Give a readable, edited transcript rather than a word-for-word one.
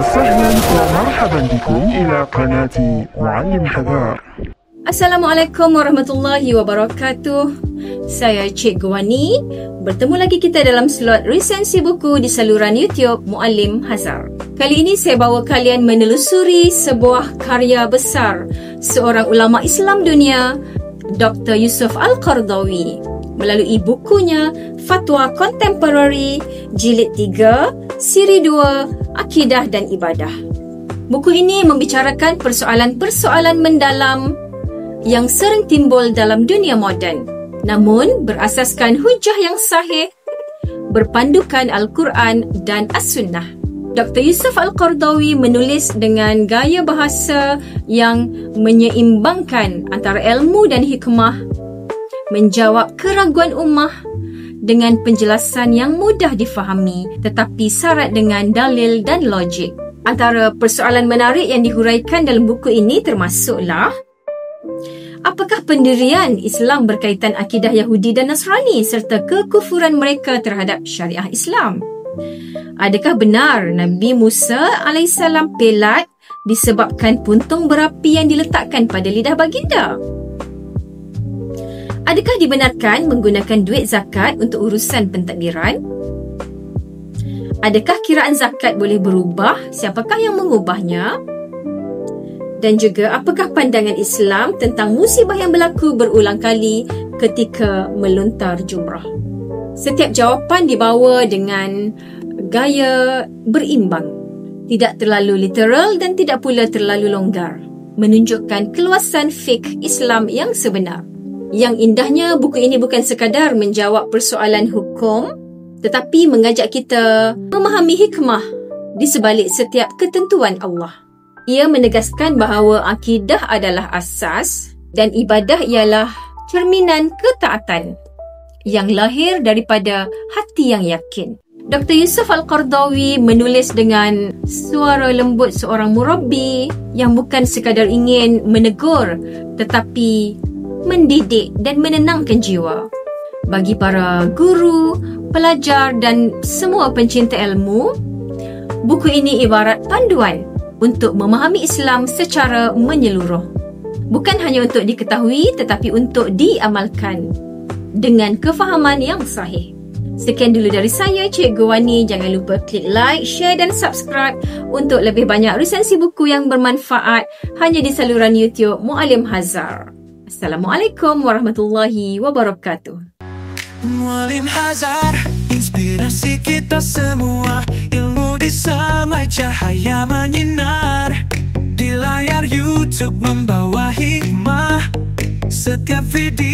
وسهلا ومرحبا بكم إلى قناة معلم حذار. Assalamualaikum warahmatullahi wabarakatuh. Saya Cik Gwani. Bertemu lagi kita dalam slot resensi buku di saluran YouTube Muallim Hazar. Kali ini saya bawa kalian menelusuri sebuah karya besar seorang ulama Islam dunia, Dr. Yusuf Al-Qaradawi, melalui bukunya Fatwa Kontemporari Jilid 3, Siri 2, Akidah dan Ibadah. Buku ini membicarakan persoalan-persoalan mendalam yang sering timbul dalam dunia moden, namun berasaskan hujah yang sahih, berpandukan Al-Quran dan As-Sunnah. Dr. Yusuf Al-Qaradawi menulis dengan gaya bahasa yang menyeimbangkan antara ilmu dan hikmah, menjawab keraguan ummah dengan penjelasan yang mudah difahami tetapi syarat dengan dalil dan logik. Antara persoalan menarik yang dihuraikan dalam buku ini termasuklah: apakah pendirian Islam berkaitan akidah Yahudi dan Nasrani serta kekufuran mereka terhadap syariah Islam? Adakah benar Nabi Musa AS pelat disebabkan puntung berapi yang diletakkan pada lidah baginda? Adakah dibenarkan menggunakan duit zakat untuk urusan pentadbiran? Adakah kiraan zakat boleh berubah? Siapakah yang mengubahnya? Dan juga, apakah pandangan Islam tentang musibah yang berlaku berulang kali ketika melontar jumrah? Setiap jawapan dibawa dengan gaya berimbang, tidak terlalu literal dan tidak pula terlalu longgar, menunjukkan keluasan fiqh Islam yang sebenar. Yang indahnya, buku ini bukan sekadar menjawab persoalan hukum, tetapi mengajak kita memahami hikmah di sebalik setiap ketentuan Allah. Ia menegaskan bahawa akidah adalah asas dan ibadah ialah cerminan ketaatan yang lahir daripada hati yang yakin. Dr. Yusuf Al-Qaradawi menulis dengan suara lembut seorang murabbi yang bukan sekadar ingin menegur tetapi mendidik dan menenangkan jiwa. Bagi para guru, pelajar dan semua pencinta ilmu, buku ini ibarat panduan untuk memahami Islam secara menyeluruh. Bukan hanya untuk diketahui tetapi untuk diamalkan dengan kefahaman yang sahih. Sekian dulu dari saya, Cik Gwani. Jangan lupa klik like, share dan subscribe untuk lebih banyak resensi buku yang bermanfaat hanya di saluran YouTube Muallim Hazar. Assalamualaikum warahmatullahi wabarakatuh. Muallim Hazar, inspirasi kita semua. Ilmu di semai cahaya menyinar. Di layar YouTube membawa hikmah. Setiap video